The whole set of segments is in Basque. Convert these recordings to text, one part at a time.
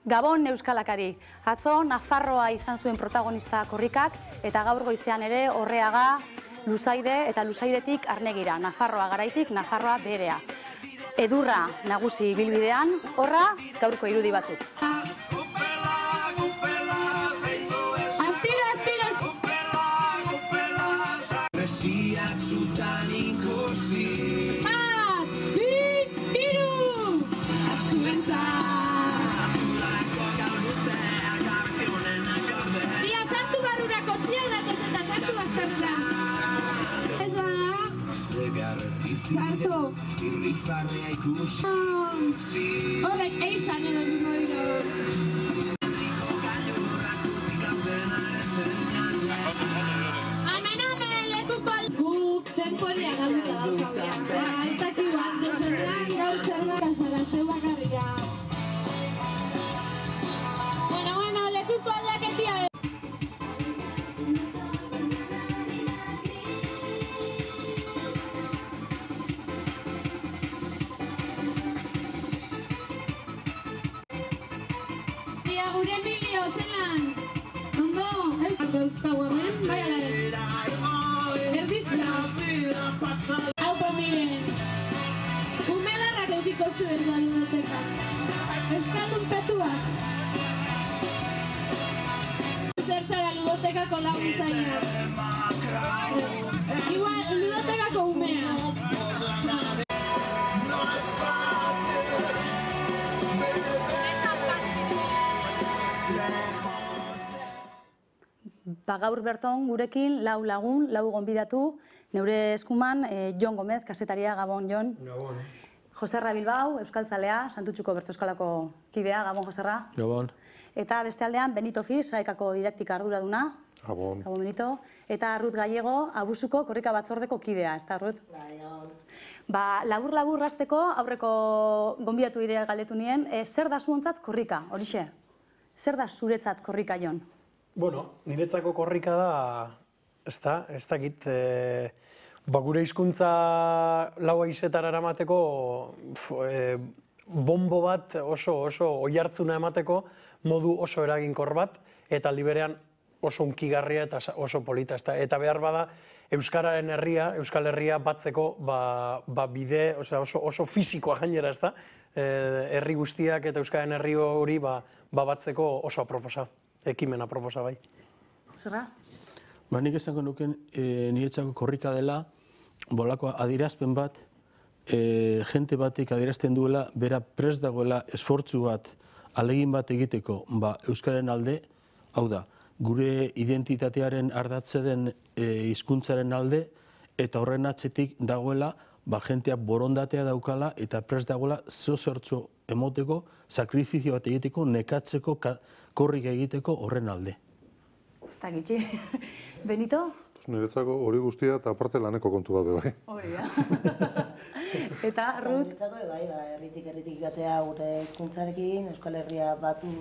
Gabon Euskalakari, atzo Nafarroa izan zuen protagonista korrikak eta gaur goizean ere Orreaga, Luzaide eta Luzaidetik Arnegira, Nafarroa garaitik Nafarroa berea. Edurra nagusi bilbidean, horra gaurko irudi batzuk. Sartu! Horrek eizan edo dugu iro. Amen, lekuko guk zenporia galduta daukaudean. Ez daki bat zezenean gauzer da kasara zeu bakarria. Bueno, lekuko aldaketia. Gure Emilio, zelan? Ondo? Euskau hemen, bai ala ez? Erdizka? Haupa miren. Umelarrak eukiko zuen da ludoteka. Euskaldun petuak. Zer zara ludotekako laguntzaia. Igual, ludotekako umea. Gaur berton gurekin lau lagun, lau gonbidatu, neure eskuman Jon Gomez, kasetaria, Gabon, Jon. Gabon. Joserra Bilbao, euskaltzalea, Santutxuko Bertoskolako kidea, Gabon, Joserra. Gabon. Eta beste aldean, Benito Fiz, AEKako didaktika arduraduna. Gabon. Gabon, Benito. Eta Ruth Gallego, Abusuko korrika batzordeko kidea, ez da, Ruth? Bai, Gabon. Labur hasteko, aurreko gonbidatu ire galdetu nien, zer da zuontzat korrika, horixe? Zer da zuretzat korrika, Jon? Bueno, niretzako korrika da, ez dakit, gure hizkuntza lau haizetara eramateko bombo bat oso oihartzuna emateko modu oso eraginkor bat, eta aldi berean oso hunkigarria eta oso polita. Eta behar bada, Euskararen herria, Euskal Herria batzeko bide, oso fisikoa gainera, ez da, herri guztiak eta Euskaren herri hori batzeko oso aproposa. Ekimena proposa bai. Zerra? Nik esango nuken niretzako korrika dela, bolako adierazpen bat, jente batek adierazten duela, bera prest dagoela esfortzu bat, alegin bat egiteko, Euskaren alde, hau da, gure identitatearen ardatze den hizkuntzaren alde, eta horren atzetik dagoela, jenteak borondatea daukala, eta prest dagoela zozertzo emoteko, sakrifizio bat egiteko, nekatzeko, korrik egiteko horren alde. Ez da gitxi. Benito? Niretzako hori guztia eta aparte laneko kontu bat bai. Hori da. Eta, Ruth? Niretzako bai, herritik batea gure hizkuntzarekin, Euskal Herria batu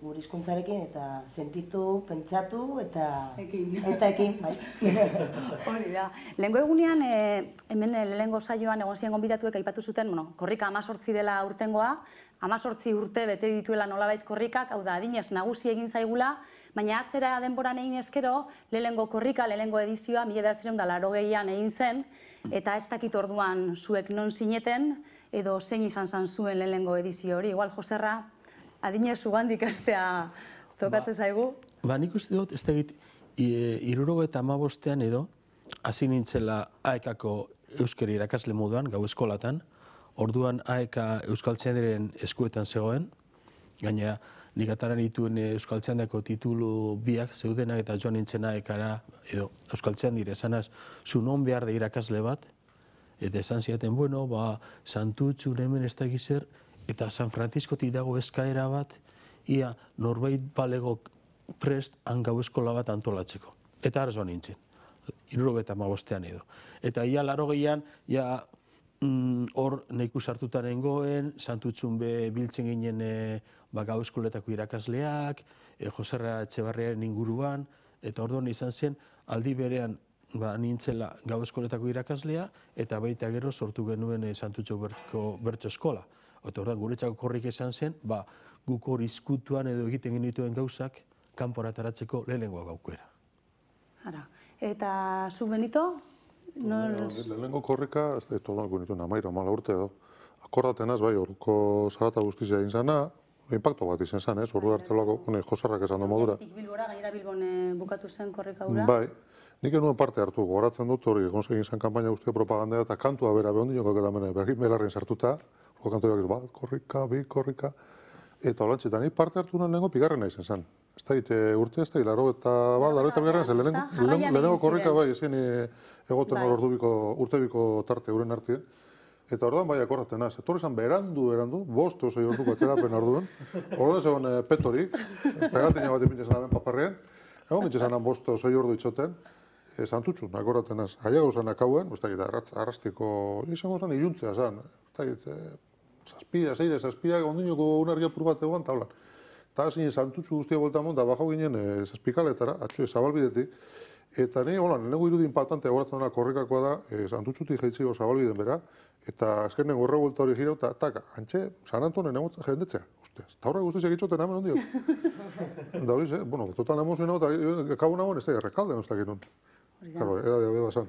gure hizkuntzarekin, eta sentitu, pentsatu, eta ekin, bai. Hori da. Lehengo egunean, hemen lehengo saioan egon ziren gonbidatuek aipatu zuten, korrika 18 dela urtengoa, 18 urte bete dituela nolabait korrikak, hau da, adinez nagusi egin zaigula, baina atzera denboran egin eskero, lehengo korrika, lehengo edizioa, 1980an egin zen, eta ez dakit orduan zuek non zineten, edo zein izan zuen lehengo edizio hori. Igual, Joserra, adinez ugandik astea tokatzen zaigu? Nik uste dut, ez dakit, 75ean edo, hasi nintzela AEKako euskari irakasle moduan, gau eskolatan, orduan AEK Euskaltzaindiaren eskuetan zegoen, gaina nik ataran dituen Euskaltzaindako titulu biak zeudenak eta joan nintzen AEKara, edo Euskaltzaindire esanaz, zu non behar da irakasle bat, eta esan ziaten, bueno, Santutxun hemen ez da gizer, eta San Franciscotik dago eskaera bat, ia norbait balego prest gau eskola bat antolatzeko. Eta ara joan nintzen, 75ean edo. Eta ia 80ean, hor neku sartuta nengoen, Santutxun biltzen ginen gau eskoletako irakasleak, Joserra Etxebarriaren inguruan, eta orduan izan zen, aldi berean nintzela gau eskoletako irakaslea, eta baita gero sortu genuen Santutxuko Bertso Eskola. Eta orduan guretzako korrik izan zen, guk hor izkutuan edo egiten genituen gauzak kanpora ateratzeko lehenengoak aukera. Ara. Eta zu Benito? Lehenengo korrika, ez da, tolako nituen 13 urte edo. Akordatenaz, bai, orduko Zarata guztizia egin zana, impacto bat izan zen, ez? Ordu artelako, Josarrak esan du modura. Bilbora, gainera Bilbon bukatu zen korrika hura. Bai, nik enuen parte hartu, gogoratzen dut hori, egin zen kanpaina guztia propaganda eta kantua bera behondinoko eta bergin belarrin sartuta, kantuak ez bat, korrika, bi, korrika, eta holantxetan, nik parte hartu lehenengo pigarrena izan zen. Ez da, urte ez da, laro eta bigarren zen, lehenengo korrika bai, ezin egoten hor urtebiko tarte uren artien. Eta orduan bai akordaten az, etorri zan berandu, 5 orduko atzerapen orduan. Orduan zegoen petorik, pegatina bat ipintzen aben paparrien, egon mintzen zanan 5-6 ordu itxoten, santutxun, akordaten az. Aia gauzan akauen, arrastiko, izango zan iluntzea zan, zazpia, ondinoko unargia pur bat egoan taulan. Eta zinen santutxu guztia bolta monta, bajau ginen zazpikaletara, atxue zabalbidetik, eta nahi, lehenengo irudi impactantea goratzen dena korrikakoa da, santutxutik jaitziko zabalbiden bera, eta azken nengo horre vuelta hori girau, eta taka, antxe, San Antonen jendetzea, ustez. Eta horrek guztiak itxoten hemen ondio. Da hori, total emozio nago, eta kabu nagoen ez da, errekalden ustak inun. Claro, edade beba san.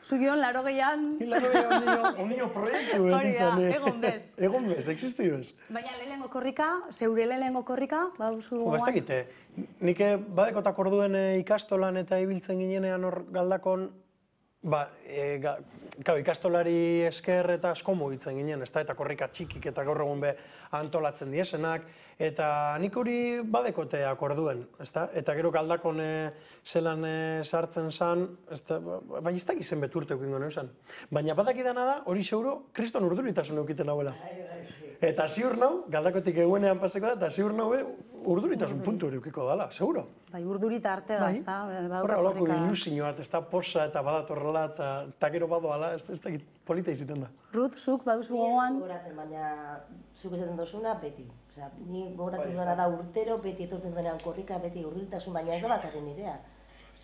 Zu gion, 80an... 80an ondino proiektu egin egon bez. Egon bez, existi bez. Baina lehenengo korrika, zeure lehenengo korrika, baduzu gogoan? Ez dakite, nik badekotak orduen ikastolan eta ibiltzen ginenean hor galdakon, ikastolari esker eta asko mugitzen ginen, eta korrika txikik eta gaur egun be antolatzen diesenak, eta nik hori badekoteak orduen, eta gero galdakon zelan sartzen zan, bai ez dakizen beturteko ingo neuzan. Baina badakidana da, hori seguro, kriston urduritasun eukiten hauela. Eta ziur nau, galdakotik egunean paseko da, eta ziur nau urduritasun puntu hori eukiko dala, seguro. Bai, urdurita arte da, ez da? Horra holako ilusioa, ez da posa eta badatorrela, eta gero badoala, ez da polita iziten da. Ruth, zuk baduzu gogoan? Gogoratzen, baina zuk esaten dozuna, beti. Ni gogoratzen duena da urtero, beti etortzen denean korrika, beti urduritasuna, baina ez da bakarren nirea.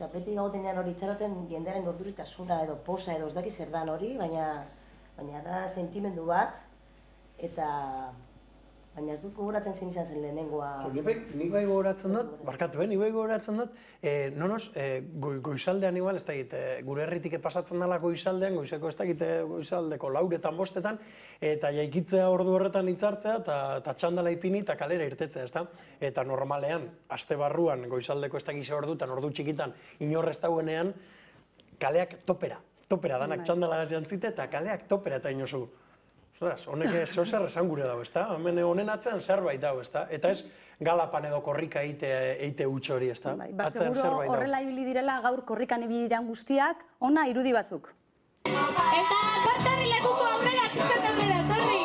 Beti gautenean hori itxaroten jendearen urduritasuna edo posa edo ez dakiz zer dan hori, baina da sentimendu bat, eta baina ez dut gogoratzen zein izan zen lehenengoa. Nik bai gogoratzen dut, barkatu, nik bai gogoratzen dut, nonoz, goizaldean igual, ez dakit, gure herritik pasatzen dela goizaldean, goizeko ez dakit goizaldeko 4-5, eta jaikitzea ordu horretan hitzartzea, eta txandala ipini eta kalera irtetzea, ez da? Eta normalean, aste barruan, goizaldeko ez dakize ordutan, ordu txikitan, inorrez dauenean, kaleak topera danak txandala jantzite, eta kaleak topera eta inozu. Honek zer esan gure dago, ezta? Hemen honen atzean zerbait dago, ezta? Eta ez galapan edo korrika eite utxo hori, ezta? Seguro horrela ibili direla gaur korrikan ibili diren guztiak, ona irudi batzuk. Eta kortarri lekuko aurrera, pizkat aurrera, torri!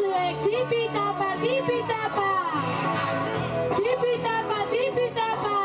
Zuek tipi-tapa, tipi-tapa! Tipi-tapa, tipi-tapa!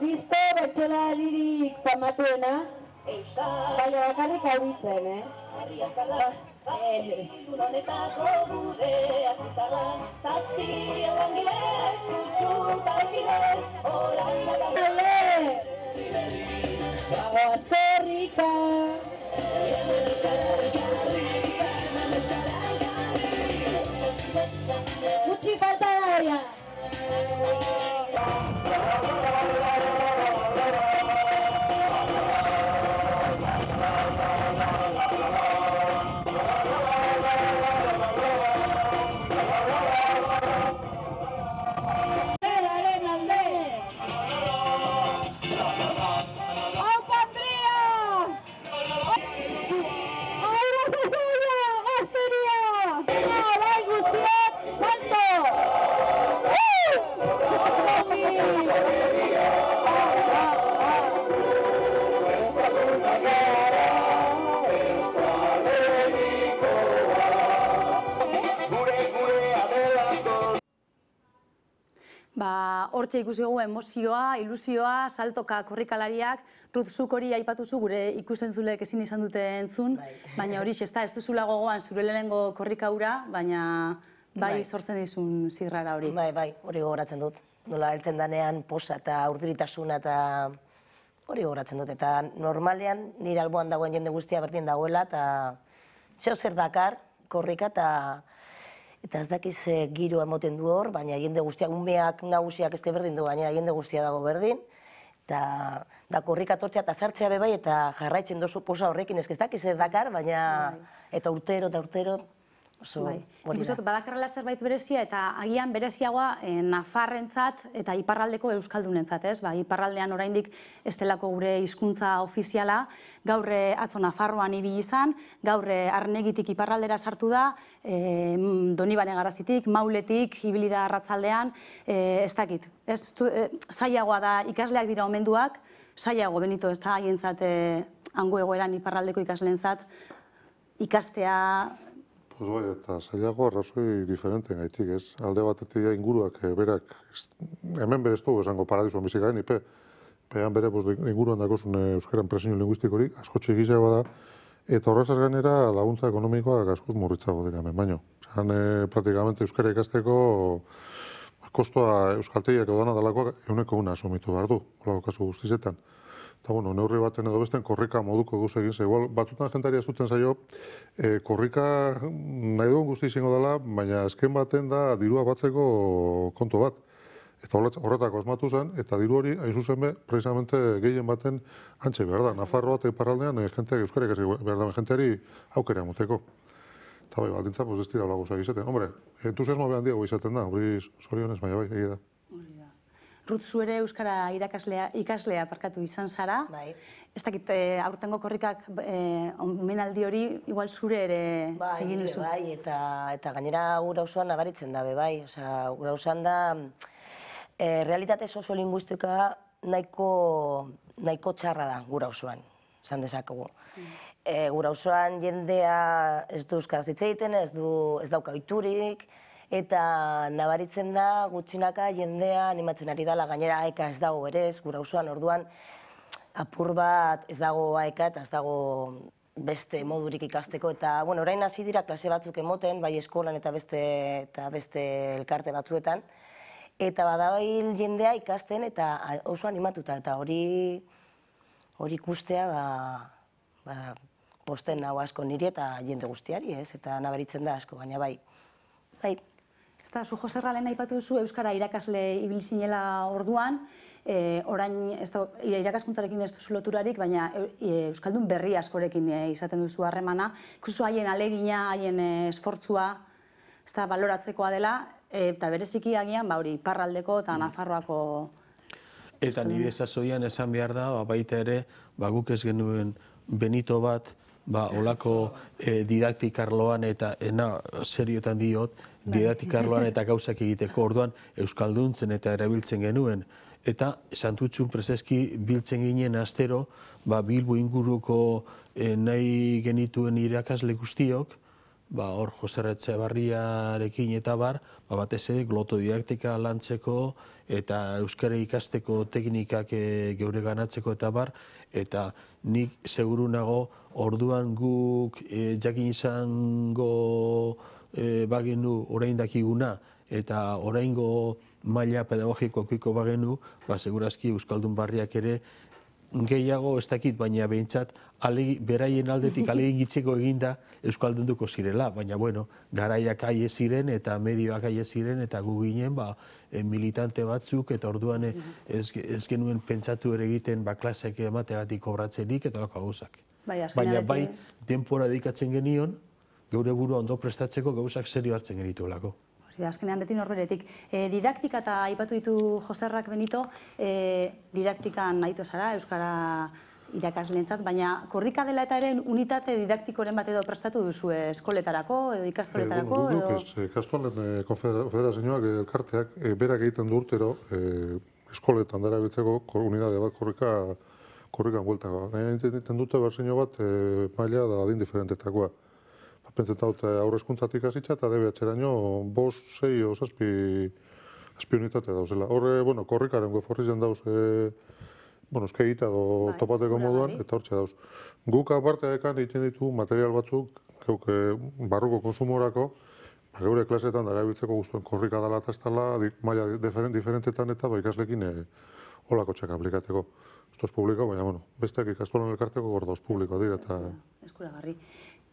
Kristo bertsolaririk famatuena, baina bakarrik auritzen, Herri azkarra, honetako gure azizarra, zazpi elangile, zutxu eta egile, orain agale, bagoaz korrika. Gutxi falta daria. Beraren alde. Aupa Andrea! Aurra zazaia, gazteria! Bai guztiak, santo! Hortxe ikusi dugu emozioa, ilusioa, saltoka korrikalariak, Ruth, zuk hori aipatuzu gure ikusentzulek ezin izan dute entzun, baina hori ez duzula gogoan zure lehenengo korrika hura, baina bai sortzen dizun zirrara hori. Bai, hori gogoratzen dut. Nola heltzen danean posa eta urduritasuna eta hori gogoratzen dut. Eta normalean nire alboan dagoen jende guztia berdin dagoela eta zeo zer dakar korrika eta ez dakiz giro emoten du hor, baina jende guztiak, umeak nagusiak ezke berdin du, baina jende guztia dago berdin. Eta korrika tortzea eta sartzea bebai eta jarraitzen dozu posa horrekin, ez dakiz zer dakar, baina eta urtero oso hori da. Ikusot, badakarrela zerbait berezia eta agian bereziagoa Nafarrentzat eta iparraldeko euskaldunentzat, ez? Iparraldean oraindik ez delako gure hizkuntza ofiziala, gaur atzo Nafarroan ibili izan, gaur Arnegitik iparraldera sartu da, Donibane Garazitik, Mauletik, ibili da arratzaldean, ez dakit. Zailagoa da, ikasleak dira omenduak, zailago benito ez da haientzat hango egoeran iparraldeko ikasleentzat ikastea. Pues bai, eta zailago arrazoi diferenten gaitik, ez? Alde batetik inguruak berak, hemen bere ez dugu esango paradisuan bizik garen, pean bere inguruan dakozun euskaran presiño linguistikorik, asko txikiagoa da, eta horrezaz gainera laguntza ekonomikoak askoz murritzago dira hemen baino. Zan, praktikamente euskara ikasteko kostoa euskaltegiak edo dana dalakoak 100% asumitu behar du, holako kasu guztizetan. Eta, neurri baten edo besten korrika moduko guz egin ze. Igual, batzutan jentari ez duten zaio, korrika nahi duen guzti izango dela, baina azken baten da dirua batzeko kontu bat. Eta horretako asmatu zen, eta diru hori, hain zuzen be, precisamente gehien baten antxe behar da. Nafarroa eta iparraldean, jenteak euskara ikasi behar da, jenteari aukera emoteko. Eta bai, baldintza, ez dira hola gozak izaten. Hombre, entusiasmo behan diago izaten da, hori zorionez, baina bai, egia da. Ruth, zu ere euskara ikaslea izan zara. Bai. Ez dakit, aurtengo korrikak omenaldi hori, igual zure ere egin duzu. Bai, eta gainera gura osoan nabaritzen da, bai. Gura osoan da, realitate soziolinguistika nahiko txarra da gura osoan, esan dezakegu. Gura osoan jendea ez du euskaraz hitz egiten, ez dauka ohiturik, eta nabaritzen da gutxinaka jendea animatzen ari dela, gainera aeka ez dago ere ez, gura osoan orduan apur bat ez dago aeka eta ez dago beste modurik ikasteko. Eta, orain hasi dira klase batzuk emoten, bai eskolan eta beste elkarte batzuetan, eta badabil jendea ikasten eta oso animatuta, eta hori ikustea posten nago asko niri eta jende guztiari, ez, eta nabaritzen da asko, baina bai. Ez da, zu Jose Ralen aipatu duzu Euskara irakasle ibil zinela orduan, orain irakaskuntzarekin ez duzu loturarik, baina Euskaldun berri askorekin izaten duzu harremana. Ikustu haien alegina, haien esfortzua, ez da, baloratzekoa dela, eta bereziki agian, iparraldeko eta Nafarroako... Eta nire sasoian esan behar da, baita ere, guk ez genuen Benito bat, olako didaktikarloan eta, seriotan diot, didaktikarloan eta gauzak egiteko orduan euskalduntzen eta erabiltzen genuen. Eta santutxun prezeski biltzen ginen astero, Bilbo inguruko nahi genituen irakasle guztiok, hor Jose Etxebarriarekin eta batez ere glotodidaktika lantzeko eta euskara ikasteko teknikak geure ganatzeko eta nik seguru nago orduan guk jakin izango bagenu orain dakiguna eta oraingo maila pedagogiko okiko bagenu, segurazki Euskaldun barriak ere gehiago ez dakit, baina behintzat beraien aldetik alegin gitzeko eginda euskaldunduko zirela, baina garaiak aie ziren eta medioak aie ziren eta gu ginen militante batzuk eta orduan ez genuen pentsatu ere egiten klaseak emateagatik kobratzerik eta lako gauzak. Baina bai denbora dedikatzen genion, geure burua ondo prestatzeko gauzak serio hartzen genituelako. Azkenean beti norberetik. Didaktika eta aipatu ditu Joserrak Benito, didaktikan nahitu zara, euskara irakasleentzat, baina korrika dela eta ere unitate didaktikoren bat edo prestatu duzu eskoletarako edo ikastoletarako? Ikastolen konfederazioak, elkarteak, berak egiten du urtero eskoletan dara biltzeko unidade bat korrikan bueltako. Nahi egiten dute berzino bat maila da adin diferentetakoa. Pentsetan dut aurrezkuntzatik hasitza eta DBH-eraino 5, 6 o 7 unitate dauzela. Horre, korrikaren weforrizen dauz, eskegita edo topateko moduan, eta hortxe dauz. Guk aparte egiten ditu material batzuk, barruko konsumorako, geure klasetan darabiltzeko guztuen korrika dela eta ez dela, maila diferentetan eta ikaslekin holako txak aplikateko. Esto es publiko, baina, besteak ikastolan elkarteko gordoz publiko dira eta... Eskuragarri.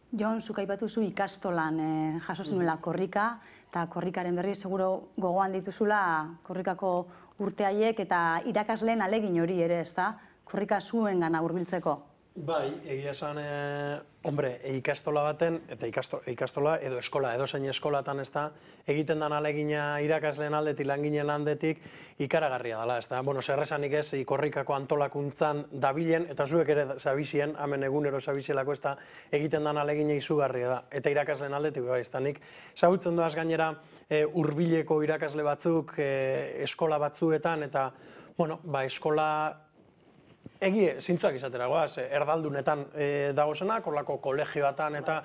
Jon, zuk aipatu zu ikastolan jaso zinuela korrika, eta korrikaren berri seguro gogoan dituzula korrikako urte haiek eta irakasleen alegin hori ere, ezta? Korrika zuen gana hurbiltzeko. Bai, egia esan, ikastola baten, eta ikastola edo eskola, edo zein eskolatan, ez da, egiten den alegina irakasleen aldetik, langinen aldetik, ikaragarria dela, ez da. Zer esanik ez, korrikako antolakuntzan dabilen, eta zuek ere zabizien, hemen egunero zabizielako, ez da, egiten den alegina izugarria da. Eta irakasleen aldetik, ez da, nik zagutzen doaz gainera hurbileko irakasle batzuk, eskola batzuetan, eta, eskola... Egie, zintzuak izatera goaz, erdaldunetan dagozenak, horlako kolegioetan eta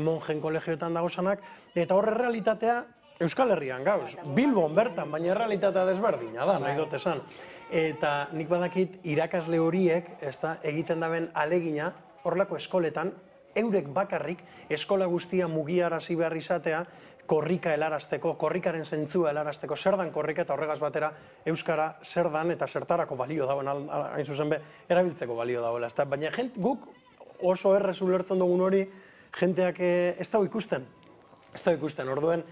monjen kolegioetan dagozenak, eta horre realitatea Euskal Herrian gauz, Bilbon bertan, baina realitatea desberdina da, nahi dut esan. Eta nik badakit irakasle horiek, egiten daben alegina, horlako eskoletan, eurek bakarrik eskola guztia mugiarazi behar izatea, korrika helarazteko, korrikaren zentzua helarazteko, zer dan korrika eta horregaz batera euskara zer dan eta zertarako balio dagoen, hain zuzen be, erabiltzeko balio dagoela. Baina guk oso errez ulertzen dugun hori, jenteak ez dago ikusten. Ez dago ikusten, orduen,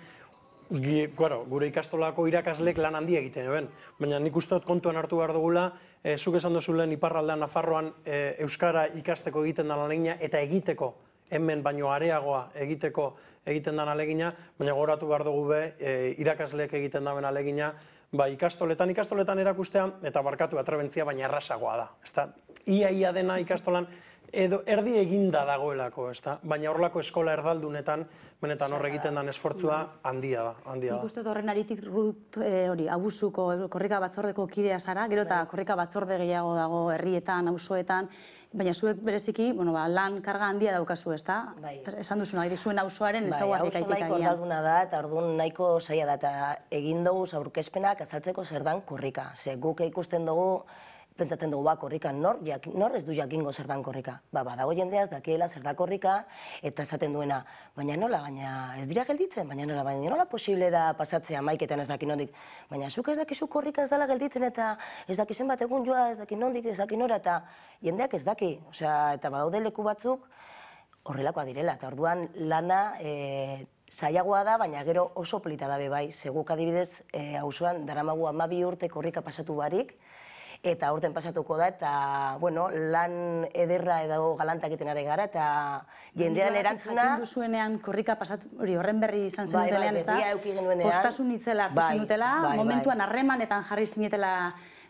gure ikastolako irakaslek lan handi egiten eben. Baina nik uste dut kontuan hartu behar dugula, zuk esan duzulen iparraldean Nafarroan euskara ikasteko egiten da alegina eta egiteko, hemen baino areagoa egiten den alegina, baina goratu behar dugu be, irakasleek egiten daben alegina, ikastoletan erakustea, eta barkatu atrebentzia, baina errazagoa da. Ia dena ikastolan, edo erdi eginda dagoelako, baina horrelako eskola erdaldunetan, benetan hor egiten den esfortzua handia da. Nik uste horren aritik abusuko korrika batzordeko kidea zara, gero eta korrika batzorde gehiago dago herrietan, auzoetan, baina zuek bereziki, lan karga handia daukazu, ez da? Esan duzuna, zuen auzoaren ezaugarrik aitik agian. Auzo nahiko erdalduna da, eta orduan nahiko zaila da, eta egin dugu aurkezpenak azaltzeko zer dan korrika. Ze guk ikusten dugu, pentsatzen dugu, korrika, nor ez du jakingo zer dan korrika. Badago jendea ez dakiela zer da korrika, eta esaten duena, baina nola, ez dira gelditzen, baina nola posible da pasatzea maiketan ez dakin nondik. Baina zuk ez dakizu korrika ez dela gelditzen, eta ez dakizen bat egun joa, ez dakin nondik, ez dakin nora, eta jendeak ez daki. Eta badaude leku batzuk horrelakoa direla, eta orduan lana zailagoa da, baina gero oso polita dabe bai. Seguk adibidez, auzoan daramagu 12 urte korrika pasatu barik, eta aurten pasatuko da, eta lan ederra edo galantak egiten ari gara, eta jendean erantzuna... Jakin duzuenean korrika pasatu, horren berri izan zenutelean, ez da? Postasun itzela hartu zenutela, momentuan harremanetan jarri zinetela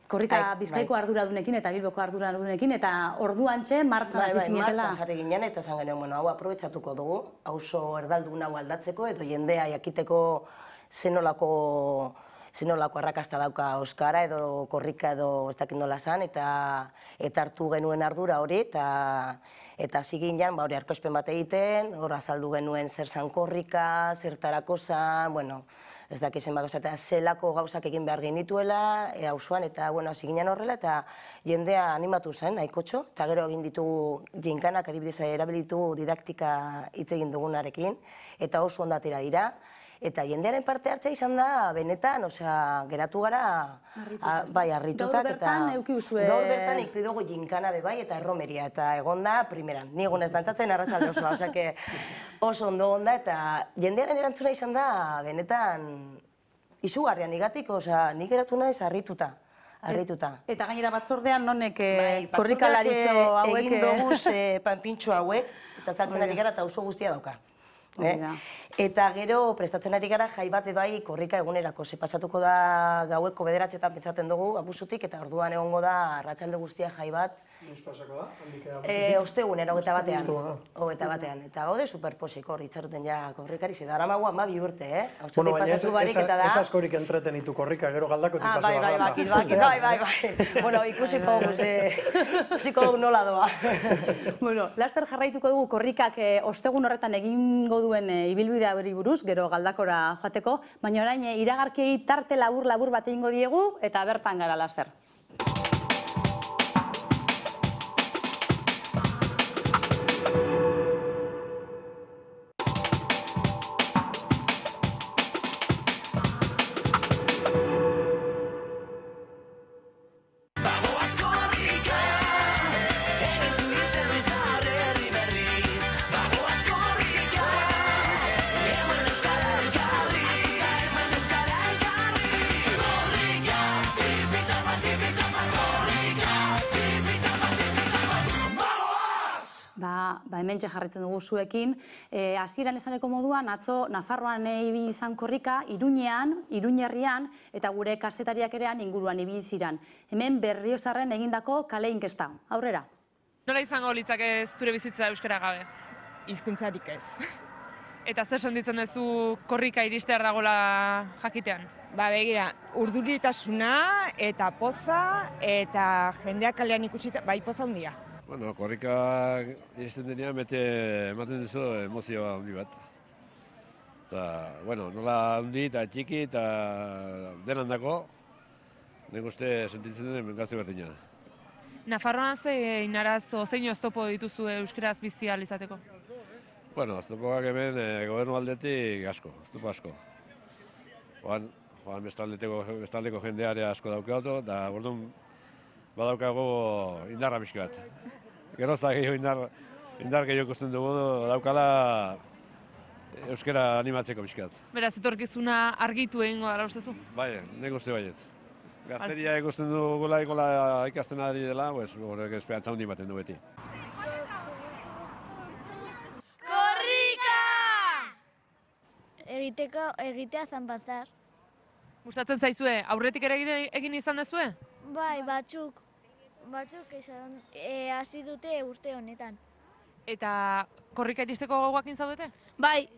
korrika Bizkaiko arduradunekin eta Bilboko arduradunekin, eta orduan txe, martxan hasi zinetela. Martxan jarri ginen, eta esan genuen, hau aprobetsatuko dugu, auzo erdaldun hau aldatzeko, edo jendea jakiteko zenolako zenolako arrakasta dauka euskara edo korrika edo ez dakit nola zan, eta hartu genuen ardura hori, eta hasi ginen, hori arkospen bat egiten, hor azaldu genuen zer zan korrika, zertarako zan, bueno, ez dakit zenbako zatea, zelako gauzak egin behar genituela, auzoan, eta hasi ginen horrela, eta jendea animatu zen, nahikotxo, eta gero egin ditugu jinkanak, adibidez erabilitu didaktika hitz egin dugunarekin, eta oso ondatera dira, eta jendearen parte hartza izan da, benetan, geratu gara, bai, harritutak, eta gaur bertan ikusi dugu jinkana be bai, eta erromeria, eta egon da primeran. Ni egun ez dantzatzen arratsalde osoa, oso ondo egon da, eta jendearen erantzuna izan da, benetan, izugarria nigatik, nik geratu naiz harrituta. Eta gainera batzordean nonek korrikalaritxo hauek... Egin doguz panpintxo hauek, eta saltzen ari gara eta oso guztia dauka. Eta gero prestatzen ari gara jai bat bai korrika egunerako. Ze pasatuko da gaueko 9:00etan pentsatzen dugu abusutik, eta orduan egongo da arratsalde guztia jai bat. Noiz pasako da? Ostegunero, 21-ean. Eta gaude superposik hor, itxaruten ja korrikari, ze daramagu 12 urte, Bueno, baina ez askorik entretenitu korrika, gero galdakotik paso Bai. Bueno, ikusiko dugu nola doa. Bueno, laster jarraituko dugu korrikak ostegun horretan egingo duen ibilbidea hori buruz, gero galdakora joateko, baina orain iragarkiei tarte labur bat egingo diegu, eta bertan gara laster. Hementxe jarraitzen dugu zuekin. Hasieran esaneko moduan, atzo Nafarroan ibili izan korrika, Iruñean, Iruñerrian, eta gure kazetariak erean inguruan ibili ziren. Hemen Berriozarren egindako kale inkesta. Aurrera. Nola izango litzake zure bizitza euskara gabe? Hizkuntzarik ez. Eta zer sentitzen duzu korrika iristear dagoela jakitean? Begira, urduritasuna eta poza, eta jendeak kalean ikusita, bai poza handia. Bueno, korrika iristen denean ematen duzu emozio handi bat. Eta, bueno, nola handi eta txiki eta denan dako, nik uste sentitzen den gazte berdina. Nafarroan zein arazo, zein oztopo dituzu euskaraz bizi ahal izateko? Bueno, oztopoak hemen gobernu aldetik asko, oztopo asko. Joan bestaldeko jendeare asko daukatu, eta orduan badaukago indarra pixka bat. Geroztak indar gehiago ikusten dugu daukala euskara animatzeko pixka bat. Beraz, etorkizuna argitu egingo dara ustezu? Bai, nik uste baiet. Gazteria ikusten dugula ikasten ari dela, horrek esperantza handi baten du beti. Korrika! Egitea zanbazar. Gustatzen zaizue, aurretik ere egin izan dezue? Bai, batzuk hasi dute urte honetan. Eta korrika iristeko gogoakin zaudete? Bai.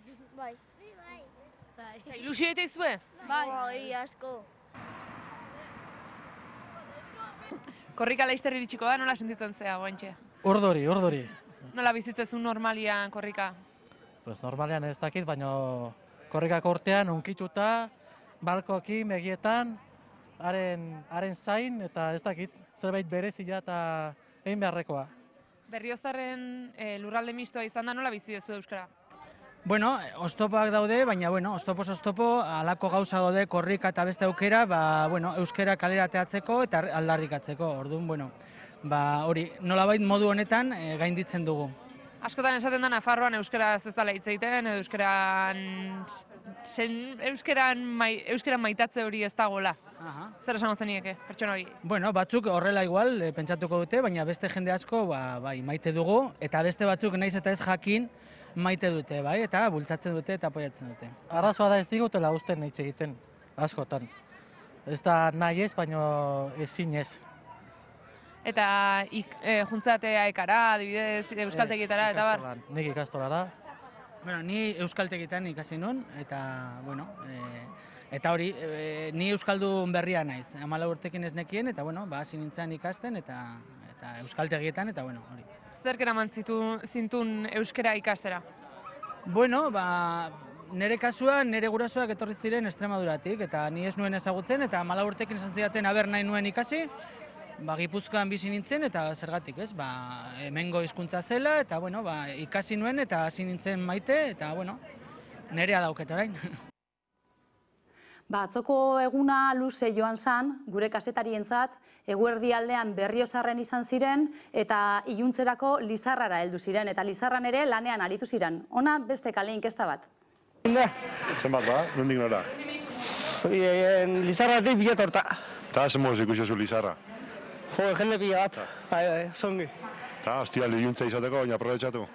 Ilusio eta izue? Bai, asko. Korrika laizter iritsiko da, nola sentitzen zea, guantxe? Ordori. Nola bizitzezun normalian korrika? Normalean ez dakit, baina korrikako urtean unkituta, balkoki, megietan, haren zain, eta ez dakit, zerbait berezia eta egin beharrekoa. Berriozarren lurralde mistoa izan da, nola bizi dezu euskara? Bueno, oztopoak daude, baina, oztopo, halako gauza daude, korrika eta beste aukera, euskara kalera ateatzeko eta aldarrikatzeko. Orduan, hori, nolabait modu honetan gainditzen dugu. Askotan esaten da Nafarroan euskaraz ez dela hitz egiten, edo euskaran maitatze hori ez dagoela. Zer esango zenieke, pertsona hori? Batzuk horrela igual pentsatuko dute, baina beste jende asko maite dugu, eta beste batzuk naiz eta ez jakin maite dute, eta bultzatzen dute eta apoiatzen dute. Arrazoa da ez digutela usten hitz egiten, askotan. Ez da nahi ez, baina ezin ez. Eta juntzatea ekara, adibidez, euskaltegietara, eta bar? Nik ikastolara. Ni euskaltegitan ikasi nun, eta, Eta hori, ni euskaldun berria naiz, 14 urtekin ez nekien, eta bueno, hasi nintzen ikasten, eta euskaltegietan, eta bueno, hori. Zerk eraman zintun euskera ikastera? Bueno, nire kasuan, nire gurasoak etorri ziren Extremaduratik, eta ni ez nuen ezagutzen, eta 14 urtekin esan zidaten aber nahi nuen ikasi, Gipuzkoan bizi nintzen, eta zergatik ez, hemengo hizkuntza zela, eta bueno, ikasi nuen, eta hasi nintzen maite, eta bueno, nirea dauket orain. Atzoko eguna luze joan zan, gure kazetarientzat, eguerdialdean Berriozarren izan ziren, eta iluntzerako Lizarrara heldu ziren, eta Lizarran ere lanean aritu ziren. Ona beste kale inkesta bat. Zenbat ba, nondik nora? Lizarratik bilatorta. Eta zen moz ikusiozu Lizarra? Jo, jende pila bat, zongi. Eta, hostia, liuntza izateko, baina aprobetxatu?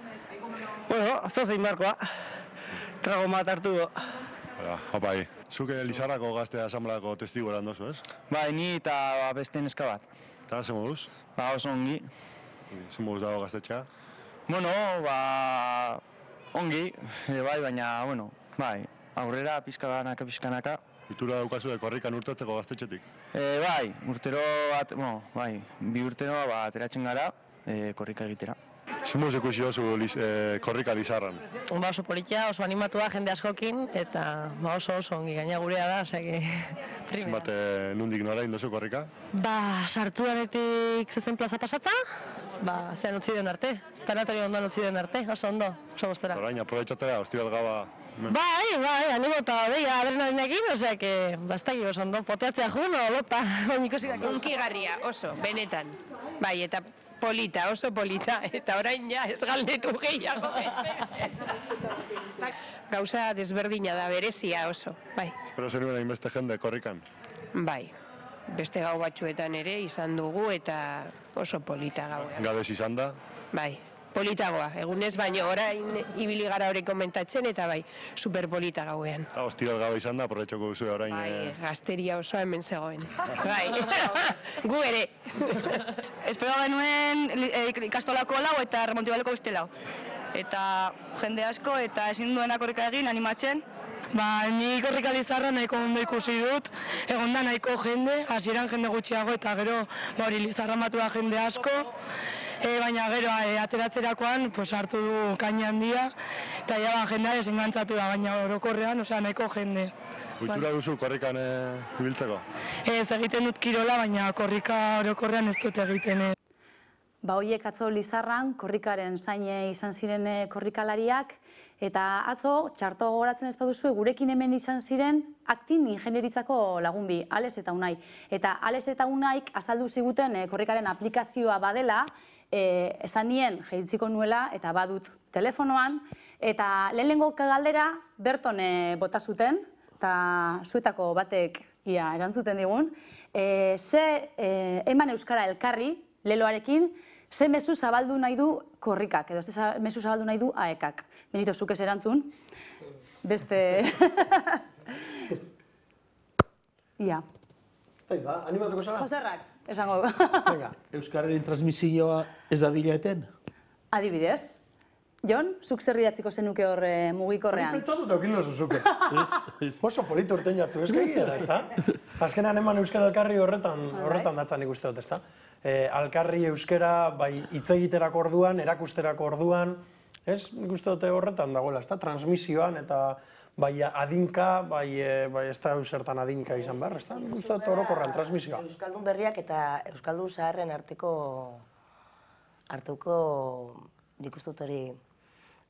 Bueno, zozein beharkoa. Trago bat hartu du. Hopai, zuke Lizarrako gazte asamblako testigo eran dozu, ez? Bai, ni eta beste neska bat. Eta, zen moduz? Oso ongi. Zen moduz dago gaztetxea? Bueno, ongi, bai, baina, bueno, bai, aurrera pizkanaka. Itura daukazu korrikan urtatzeko gaztetxetik? Bai, urtero bat, bai, 2 urtero ateratzen gara korrika egitera. Zer moduz ikusi dozu korrika Lizarran? Oso politia, oso animatua jende askokin, eta oso ongi gaina gurea da, osea Zenbat nondik nora indozu korrika? Sartu danetik zezen plaza pasata, zean utzi den arte, tanatorio ondoan utzi den arte, oso ondo, oso goztera. Orain, aprobetxatzera, ostiral gaba... Bai, animo eta beia adrenalinekin, osea, bastagi oso ondo, poteatzea jun, lota, baina ikusi daki. Hunkigarria, oso, benetan. Bai, eta polita, oso polita, eta orain ja ez galdetu gehiago. Gauza desberdina da, berezia oso, bai. Espero zenuen hainbeste jende korrikan? Bai, beste gau batzuetan ere izan dugu eta oso polita gauean. Gabez izan da? Bai, politagoa, egunez baino orain ibili gara hori komentatzen eta bai, superpolita gauean. Eta ostiral gabe izan da, aprobetxoko duzu orain... Bai, gazteria osoa hemen zegoen. Bai, gu ere. Espero genuen ikastolako lau eta remontibaleko beste lau. Eta jende asko eta ezin duena korrika egin, animatzen. Ni korrika Lizarra nahiko ondo ikusi dut, egon da nahiko jende, hasieran jende gutxiago eta gero Lizarra matua jende asko. Baina gero ateratzerakoan hartu du kaina handia eta jendea desengantzatu da, baina orokorrean nahiko jende. Ohitura duzu korrikan ibiltzeko? Ez egiten dut kirola, baina korrika orokorrean ez dut egiten. Horiek atzo Lizarran korrikaren zaine izan ziren korrikalariak, eta atzo txarto gogoratzen ez baduzu gurekin hemen izan ziren aktin ingenieritzako lagun bi, Ales eta Unai. Eta Ales eta Unaik azaldu ziguten korrikaren aplikazioa badela, esan nien jeitziko nuela eta badut telefonoan, eta lehenengo galdera berton bota zuten, eta zuetako batek ia erantzuten digun, ze eman euskara elkarri, leloarekin, ze mezu zabaldu nahi du korrikak, edo ze mezu zabaldu nahi du aekak. Benito, zuk ez erantzun. Beste... Ia. Animatuko zara? Joserrak, esango. Euskararen transmisioa ez da direeten? Adibidez. Jon, zuk zer idatziko zenuke hor mugikorrean? Pentsatu taukin lozu zuke. Oso polito urten jatzu, eskegi era, ezta? Azkenan eman euskara alkarri horretan datzan ikuste dut, ezta? Alkarri euskara, bai hitz egiterako orduan, erakusterako orduan, ez? Ikuste dute horretan dagoela, ezta? Transmisioan eta bai adinka, bai ez da zertan adinka izan behar, ezta? Ikuste dut orokorran transmisioa. Euskaldun berriak eta Euskaldun zaharren hartuko nik uste dut hori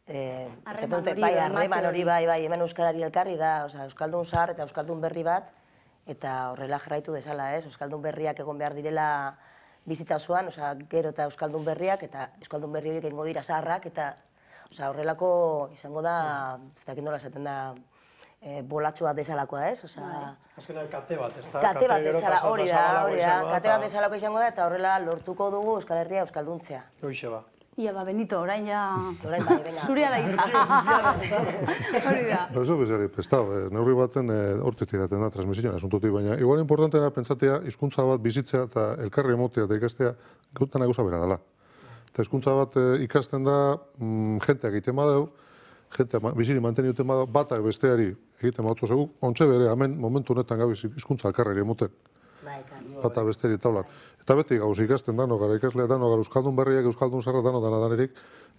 harreman hori bai, hemen euskarari elkarri da, Euskaldun zahar eta Euskaldun berri bat, eta horrela jarraitu dezala, ez? Euskaldun berriak egon behar direla bizitza osoan, gero eta Euskaldun berriak, eta Euskaldun berri horiek egingo dira zaharrak, eta horrelako izango da, ez dakit nola esaten da, bolatxo bat desalakoa, ez? Azkenan kate bat, ez da? Kate bat desala, hori da, kate bat desalako izango da, eta horrela lortuko dugu Euskal Herria Euskalduntzea. Hoixe ba. Ia, Benito, orain ja... Orain bai, venga. Zuria da hitza. Hori da. Eso bezari, pestau, neurri baten hortik tiraten da transmisioan asuntutik, baina igual importantena pentsatea hizkuntza bat bizitzea eta elkarri emotea eta ikastea gautan gauza bera dela. Eta hizkuntza bat ikasten da jenteak egiten badeu, jentea biziri manteni duten badeu, batak besteari egiten batzu zegu, ontxe bere, hemen momentu honetan gabiz hizkuntza elkarreri emoten. Bata besteri taulan. Eta beti gauz ikasten dano gara, ikaslea dano gara, euskaldun berriak, euskaldun zarra dano danarik,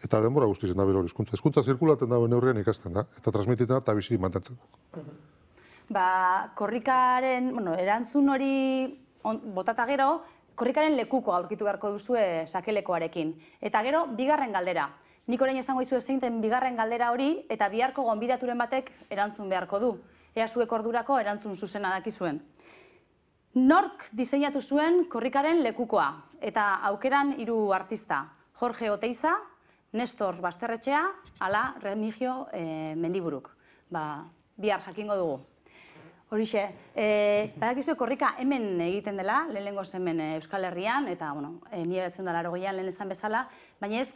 eta denbora guztizen da bero hizkuntza. Hizkuntza zirkulaten da neurrian ikasten da, eta transmititzen da, eta bizi mantentzen da. Korrikaren, erantzun hori botata gero, korrikaren lekuko aurkitu beharko duzue sakelekoarekin. Eta gero, bigarren galdera. Nik orain esango izu ezeinten bigarren galdera hori, eta biharko gonbidaturen batek erantzun beharko du. Ea zuek ordurako erantzun zuzena dakizuen. Nork diseinatu zuen korrikaren lekukoa, eta aukeran 3 artista. Jorge Oteiza, Nestor Basterretxea, ala Remigio Mendiburuk. Bihar jakingo dugu. Horixe, badakizue korrika hemen egiten dela, lehenengoz hemen Euskal Herrian, eta 1980an lehen esan bezala, baina ez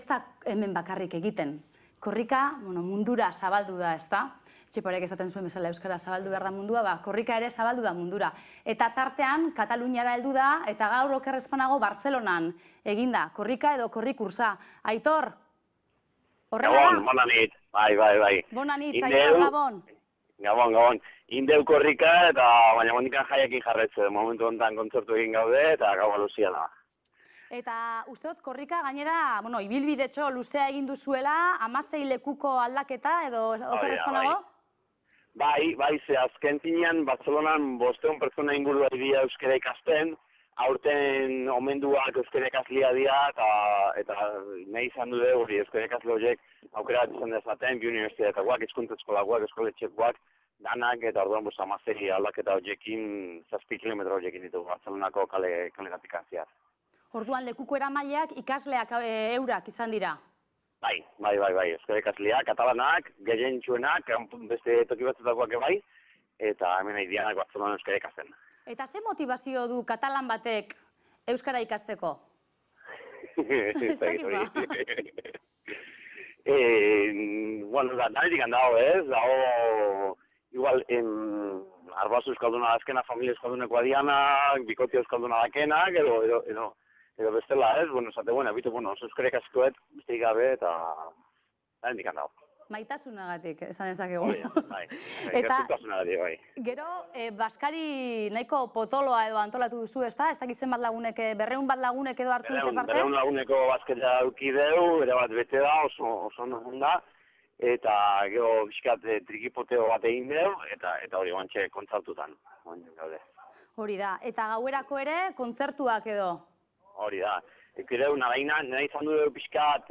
da hemen bakarrik egiten. Korrika mundura zabaldu da, ez da? Txiporek esaten zuen bezala Euskara zabaldu behar da mundua, korrika ere zabaldu da mundura. Eta tartean, Kataluniara heldu da, eta gaur okerrezpanago Bartzelonan eginda. Korrika edo korrikursa. Aitor, horrela da? Gabon, bonanit, bai. Bonanit, Aitor, Gabon. Gabon. Indeu korrika eta baina gondikan jaiakin jarretze. Momentu honetan kontzertu egin gaude eta gaua luzia da. Eta usteot korrika gainera, ibilbidetxo luzea egin duzuela, 16 lekuko aldaketa edo okerrezpanago? Bai, ze azken zinean Bartzelonan 500 pertsona ingurua dira euskara ikasten, aurten omenduak euskara ikaslia dira eta nahi izan dute hori euskara ikasle horiek aukera bat izan dezaten, bi unibertsitateakoak, hizkuntza eskolakoak, eskoletxekoak, danak eta orduan 16 aldaketa horiekin, 7 kilometro horiekin ditugu Bartzelonako kalegatik ziar. Orduan lekuko eramaileak ikasleak eurak izan dira? Bai, euskara ikasleak, katalanak, gehientsuenak, beste toki batzutakoak bai, eta hemen nahi dianak Bartzelonan euskara ikasten. Eta ze motivazio du katalan batek euskara ikasteko? Ez dakit danetik handago, ez? Dago, igual, arbazu euskalduna azkena, familia euskaldunekoa dianak, bikoti euskalduna dakenak, edo bestela, ez? Esate, euskara ikaskoet, besteik gabe, eta danetik handago. Maitasunagatik, esan ezakegu. Bai, gertutasunagatik, bai. Gero, Baskari nahiko potoloa edo antolatu duzu, ez da? Ez dakit zenbat lagunek, 200 bat lagunek edo hartu dute parte? 200 laguneko basketea aukideu, ere bat bete da, oso nagun da. Eta gero bizkat trikipoteo bat egin deu, eta hori guantxe kontzertutan. Hori da, eta gauerako ere kontzertuak edo? Hori da. Ekideu, nara izan du bizkat,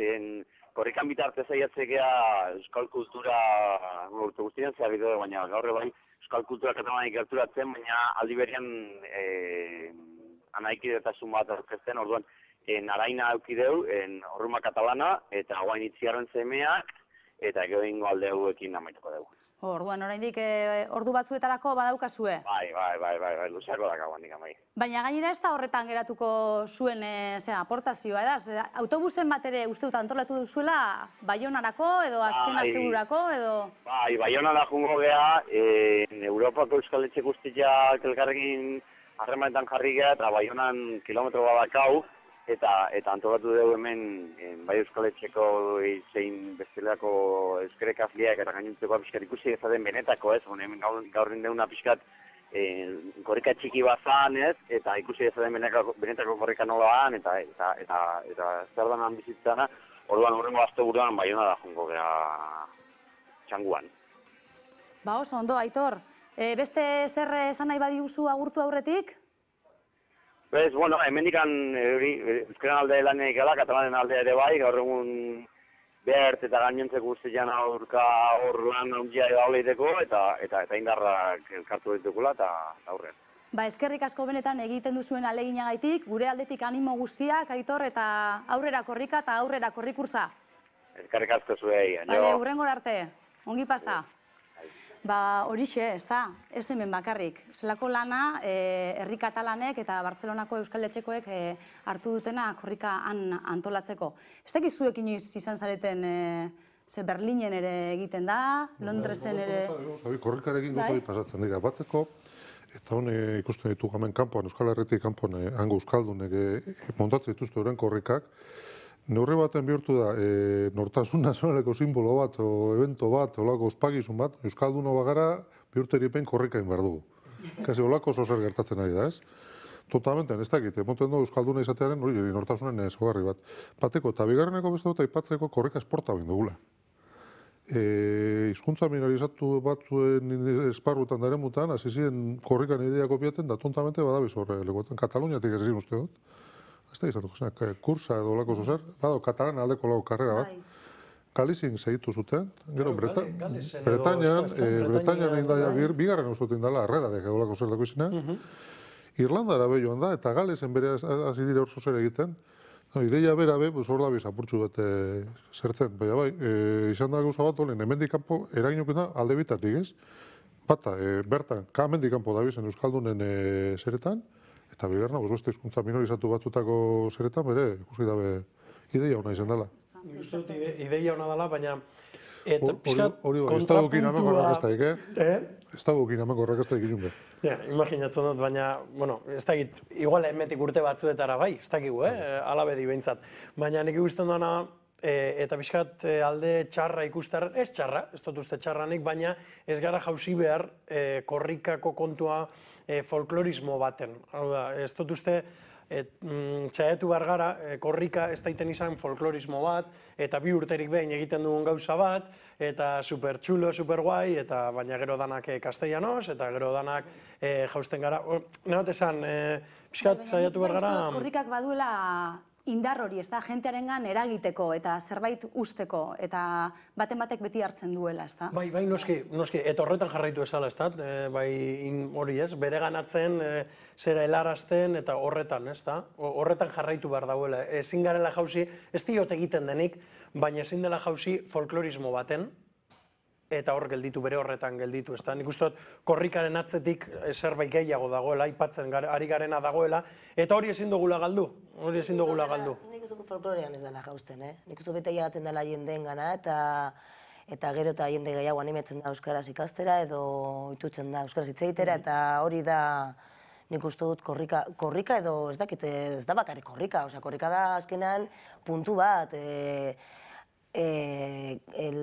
korrikan bitartez aiatzekea euskal kultura, urte guztien zehabitu, baina gaur bai euskal kultura katalanik gerturatzen, baina aldi berian anaikidetasun bat aurkezten, orduan naraina aukideu, horruma katalana, eta guain itziarren zemeak, eta gero ingo aldeuekin amaituko dugu. Orduan, oraindik ordu batzuetarako badaukazue? Bai, luzeako daka guandik amai. Baina gainera ez da horretan geratuko zuen aportazioa, edaz? Autobusen bat ere uste dut antolatu duzuela Baionarako edo azken astebururako edo? Bai, Baionara jungo geha, Europako euskal etxe guztiak elkarrekin harremanetan jarri geha, eta Baionan kilometro badakau, eta antolatu dugu hemen bai euskal etxeko zein bestelako euskara ikasleak eta gainontzeko pixkat ikusi ezaten benetako, ez? Hemen gaur rindeuna pixkat korrika txiki bazan, ez? Eta ikusi ezaten benetako korrika nolaan, eta zer danan bizitzana, orduan horrengo asteburuan Baionara jongo geha txanguan. Oso ondo, Aitor. Beste zer esan nahi badiguzu agurtu aurretik? Bez, hemendikan euskaran alde lanek gala, katalanen alde ere bai, gaur egun behert eta gainontzeko guztian aurka hor lan handia edo hauleiteko, eta indarrak elkartu ditukula eta aurrean. Eskerrik asko benetan egiten duzuen aleginagaitik, gure aldetik animo guztiak, Aitor, eta aurrera korrika eta aurrera korrikursa. Eskerrik asko zuei. Hurrengora arte, ongi pasa. Horixe, ez da, ez hemen bakarrik. Zelako lana, herri katalanek eta Bartzelonako euskal etxekoek hartu dutena korrika han antolatzeko. Ez dakit zuek inoiz izan zareten Berlinen ere egiten da, Londresen ere... Korrikarekin gozabi pasatzen dira bateko, eta hone ikusten ditugu hemen kanpoan, Euskal Herritik kanpoan, hango euskaldunek montatzen dituzte horren korrikak, neurri baten bihurtu da, nortasun nazionaleko simbolo bat, o evento bat, olako ospakizun bat, Euskalduno bagara bihurteripen korrikain behar dugu. Kasi olako zozer gertatzen ari da, ez? Totalmente, ez dakit, emoten du Euskalduna izatearen nortasunen ezaugarri bat. Bateko, eta bigarreneko beste dut aipatzeko korrika esporta bain dugula. Hizkuntza minorizatu batzuen esparrutan da eremutan, hasi ziren korrikan idea kopiaten, da tontamente badabiz horre legoetan. Kataluniatik ez ziren uste dut. Ez da izatu, kursa edo olako zozer, bado, katalan aldeko lago karrera bat. Galizin segitu zuten, gero Bretañan egin daia bigarren uste dut indala, arredadek edo olako zer dako izina. Irlandara behioan da, eta Galesen bere hasi dire hor zozer egiten. Ideia bera be, hor da bizapurtxu bat zertzen, baina bai, izan da gauza bat, hemendik kanpo eraginokena alde bitatik, ez? Bata, bertan, hemendik kanpo da bizen Euskaldunen zeretan, eta bigarna, beste hizkuntza minorizatu batzutako zeretan, bere, ikusi dabe, ideia hona izan dela. Uste dut ideia hona dela, baina hori ez da gukin amengo rakaztaik, Ez da gukin amengo rakaztaik inunge. Imaginatzen dut, baina, bueno, ez dakit, igual emetik urte batzuetara bai, ez dakigu, alabedi behintzat. Baina nik ikusten duena, eta pixkat alde txarra ikustar, ez txarra, ez dut uste txarranik, baina ez gara jauzi behar korrikako kontua folklorismo baten. Hau da, ez dut uste txaiatu behar gara, korrika ez daiten izan folklorismo bat, eta bi urterik behin egiten dugun gauza bat, eta super txulo, super guai, eta baina gero danak kastellanoz, eta gero danak jausten gara. Nahat esan, pixkat txaiatu behar gara... Korrikak baduela indar hori, ez da, jentearengan eragiteko eta zerbait usteko, eta baten batek beti hartzen duela, ez da? Bai, noski, eta horretan jarraitu ezala, ez da, bai hori ez, bere ganatzen, zera helarazten, eta horretan, ez da, horretan jarraitu behar dauela. Ezin garela jauzi, ez diot egiten denik, baina ezin dela jauzi folklorismo baten, eta hor gelditu, bere horretan gelditu, ez da. Nik uste dut, korrikaren atzetik zerbait gehiago dagoela, aipatzen ari garena dagoela, eta hori ezin dugula galdu, Nik uste dut folklorean ez dela jausten, Nik uste dut bete jagatzen dela jendeen gana, eta gero eta jende gehiago animetzen da euskaraz ikastera, edo itutzen da euskaraz hitz egitera, eta hori da, nik uste dut korrika edo ez dakit, ez da bakarrik korrika, korrika da azkenean puntu bat,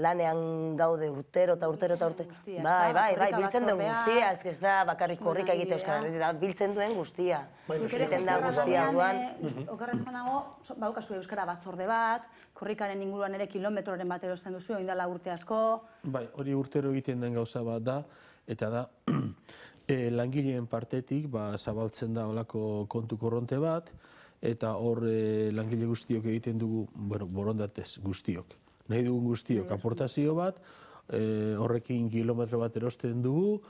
lanean gaude urtero eta urtero. Bai, biltzen duen guztia, ez da bakarrik korrika egite Euskal Herria, biltzen duen guztia. Egiten da guztia duan. Okerrezpanago, baukazu Euskara batzorde bat, korrikaren inguruan ere kilometroren bat erosten duzu, oindala urte asko. Bai, hori urtero egiten den gauza bat da, eta da, langileen partetik zabaltzen da olako kontu korronte bat, eta hor langile guztiok egiten dugu, borondatez guztiok. Nahi dugun guztiok aportazio bat, horrekin kilometro bat erosten dugu,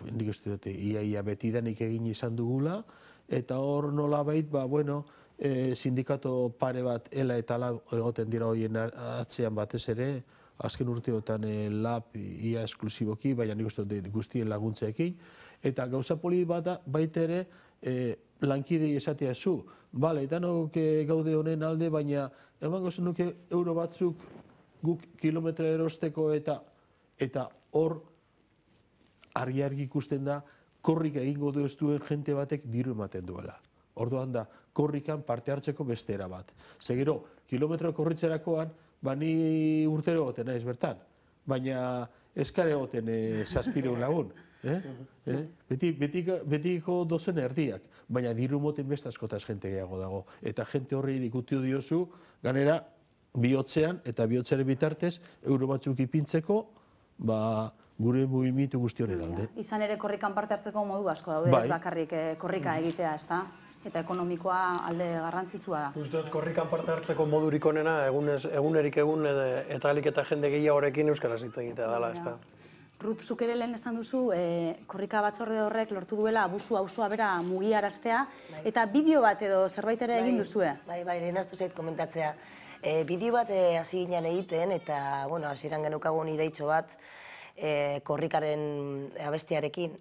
nik uste dute, ia betidanik egin izan dugula, eta hor nolabait, sindikato pare bat ela eta lab egoten dira horien atzean batez ere, azken urteotan lab ia esklusiboki, baina nik uste dute guztien laguntzeekin, eta gauza polit bat baita ere, lankidei esatea zu, bale, eta gaude honen alde, baina emango zenuke euro batzuk guk kilometra erosteko eta hor argi ikusten da korrika egingo du ez duen jente batek diru ematen duela. Orduan da, korrikan parte hartzeko bestera bat. Zegero, kilometro korritzerakoan, ni urtero goten naiz bertan, baina eskare goten 700 lagun. Betiko dozen erdiak, baina diru moten beste askotaz jente gehiago dago. Eta jente horri ikutu diozu, ganera, bihotzean eta bihotzearen bitartez, euro batzuk ipintzeko, gure mugimendu guztionen alde. Izan ere korrikan parte hartzeko modu asko daude, ez bakarrik korrika egitea, ez da? Eta ekonomikoa alde garrantzitsua da. Uste dut, korrikan parte hartzeko modurik onena, egunerik egun eta alik eta jende gehiagorekin euskaraz hitz egitea dela, ez da? Ruth, zuk ere lehen esan duzu, korrika batzorde horrek lortu duela abusu auzoa bera mugiaraztea, eta bideo bat edo zerbait ere egin duzue? Bai, lehen aztu zait komentatzea. Bideo bat hasi ginen egiten, eta hasieran geneukagun ideitxo bat korrikaren abestiarekin.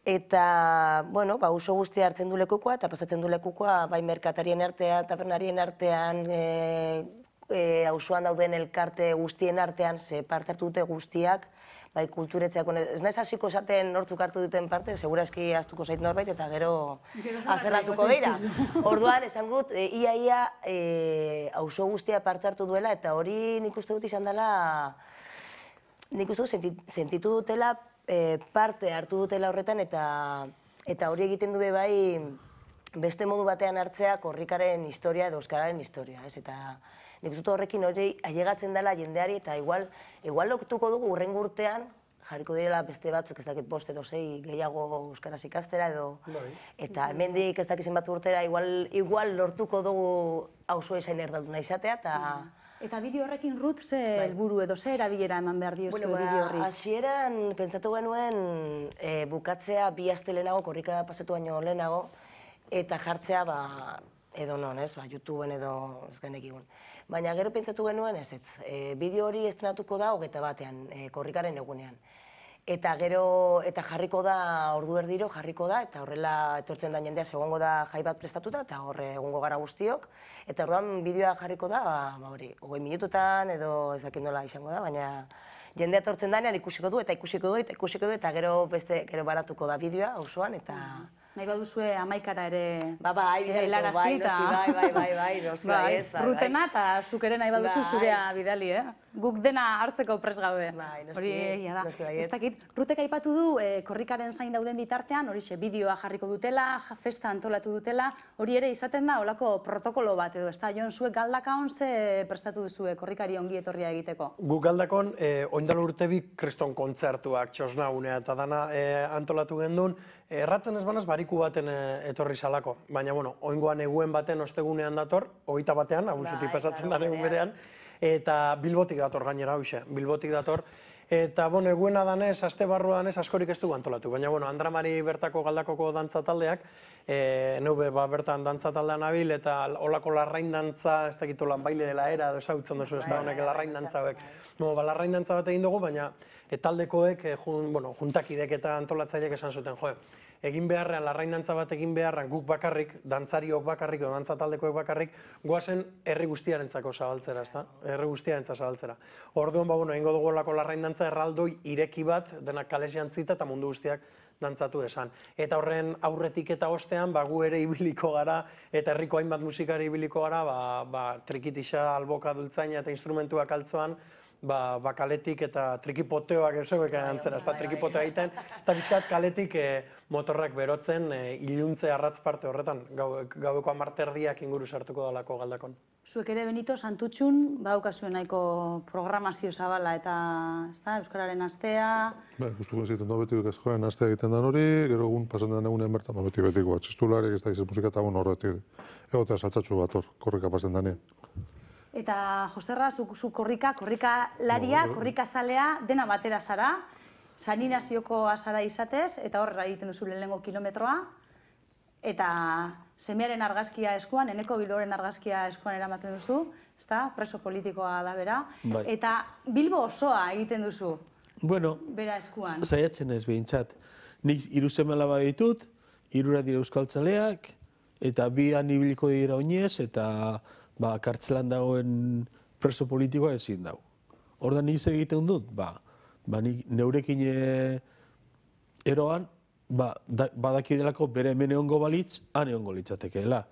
Eta, auzo guztia hartzen du lekukoa, eta pasatzen du lekukoa, bai merkatarien artean, tabernarien artean, auzoan dauden elkarte guztien artean, parte hartu dute guztiak, bai kulturetzeako, ez naiz hasiko esaten nortzuk hartu duten parte, segurazki ahaztuko zait norbait eta gero azerratuko dira. Orduan, esan gut, ia auzo guztia parte hartu duela eta hori nik uste dut izan dela, nik uste dut sentitu dutela parte hartu dutela horretan eta hori egiten du bai beste modu batean hartzea korrikaren historia edo euskararen historia, ez? Eta nik uste dut horrekin hori ailegatzen dela jendeari eta igual lortuko dugu hurrengo urtean jarriko direla beste batzuk, ez dakit 5 edo 6 gehiago euskaraz ikastera edo eta hemendik ez dakit zenbat urtera igual lortuko dugu auzoa izain erdalduna izatea Eta bideo horrekin Ruth ze helburu edo ze erabilera eman behar diozue bideo horri? Hasieran pentsatu genuen bukatzea 2 aste lehenago, korrika pasatu baino lehenago, eta jartzea edo non, ez, YouTubeen edo ez genekigun. Baina gero pentsatu genuen ez, bideo hori estrenatuko da 21ean, korrikaren egunean. Eta gero, jarriko da, ordu erdiro jarriko da, eta horrela etortzen da jendea egongo da jai bat prestatuta, eta horre egongo gara guztiok. Eta orduan bideoa jarriko da, 20 minututan edo ez dakit nola izango da, baina jendea etortzen danean ikusiko du, eta gero baratuko da bideoa auzoan, eta... Nahi baduzue 11 ere hilarazi, bai, Rutena eta zuk ere nahi baduzu zurea bidali, Guk dena hartzeko prest gaude. Hori egia da. Ez dakit, Rutek aipatu du korrikaren zain dauden bitartean, horixe, bideoa jarriko dutela, festa antolatu dutela, hori ere izaten da olako protokolo bat edo, ez da, Jon, zuek Galdakaon ze prestatu duzue korrikari ongi etorria egiteko? Guk Galdakon, oindalo urtebik kriston kontzertuak, txosnagunea eta dana antolatu gendun, erratzen ez banaz bariku baten etorri salako, baina, bueno, oingoan eguen baten ostegunean dator, 21ean, abusutik pasatzen da egun berean, eta Bilbotik dator gainera, Bilbotik dator. Eta, bueno, eguena danez, aste barrua danez, askorik ez dugu antolatu. Baina, bueno, Andramari bertako Galdakoko dantza taldeak, neube bertan dantza taldean abil, eta olako larrain dantza, ez dakit lan baile dela era, edo esagutzen duzu, ez da honek larrain dantza hauek. Larrain dantza bat egin dugu, baina taldekoek, juntakidek eta antolatzaileek esan zuten, egin beharrean, larrain dantza bat egin beharrean, guk bakarrik, dantzariok bakarrik, edo dantza taldekoek bakarrik, goazen herri guztiarentzako zabaltzera, ezta? Herri guztiarentza zabaltzera. Orduan, egingo dugu olako larrain dantza erraldoi ireki bat, denak kales jantzita eta mundu guztiak dantzatu esan. Eta horren aurretik eta ostean, gu ere ibiliko gara, eta herriko hainbat musikari ibiliko gara, trikitisa, alboka, dultzaina eta instrumentuak altzoan, kaletik eta trikipoteoak euseuek antzera, ez da trikipotea egiten, eta bizkat kaletik motorrak berotzen iluntze arratz parte horretan, gaueko 10 inguru sartuko dalako Galdakon. Zuek ere Benito, Santutxun, baukazuen nahiko programazio zabala eta Euskararen astea... Gustuko egiten da beti Euskararen astea egiten da hori, gero egun pasan den egunean bertan, beti-betiko txistulariak ez da izan musika eta horretik egotea saltzatxu bat hor, korrika pasen denean. Eta, Joserra, zu korrikalaria, korrikazalea, dena batera zara, saninazioko azara izatez, eta horrela egiten duzu lehenengo kilometroa, eta semearen argazkia eskuan, Eneko Bilboren argazkia eskuan eramaten duzu, preso politikoa da bera, eta Bilbo osoa egiten duzu, bera eskuan. Zaiatzen ez behintzat. Nik 3 seme-alaba ditut, 3 dira euskaltzaleak, eta 2 ibiliko dira oinez, eta kartzelan dagoen preso politikoa ezin dago. Ordan nik egiten dut, nik neurekin eroan, badakidelako bere hemen egongo balitz, han egongo litzatekeela.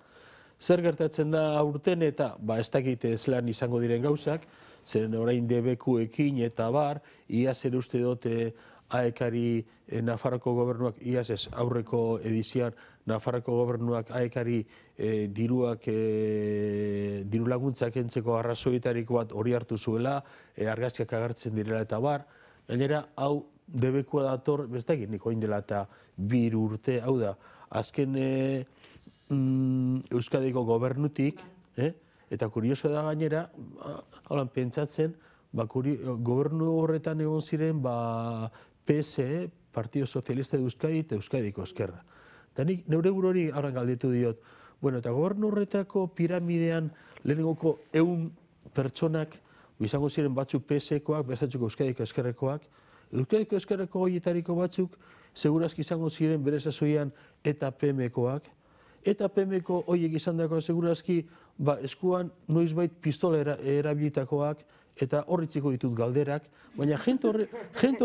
Zer gertatzen da aurten eta, ez dakite zelan izango diren gauzak, zeren orain debekuekin eta ia zer uste dute AEK-ari Nafarroko gobernuak, iaz ez aurreko edizioan, Nafarroko gobernuak AEK-ari diru laguntzak entzeko arrazoietariko bat hori hartu zuela, argazkiak agertzen direla eta gainera, hau debekua dator, bestakit niko indela eta 2 urte, hau da, azken Euskadiko gobernutik, eta kurioso da gainera, pentsatzen, gobernu horretan egon ziren PSE, Partido Socialista de Euskadi eta Euskadiko Ezkerra. Eta nik neure bururi horren galdetu diot, eta gobernu horretako piramidean lehenengoko 100 pertsonak, izango ziren batzuk PSE-koak, bezatzuk Euskadiko Ezkerrekoak, Euskadiko Ezkerreko goietariko batzuk, segurazki izango ziren bere sasoian eta PM-koak, eta PM-ko horiek izan dago segurazki eskuan noizbait pistola erabilitakoak, eta horritziko ditut galderak, baina jente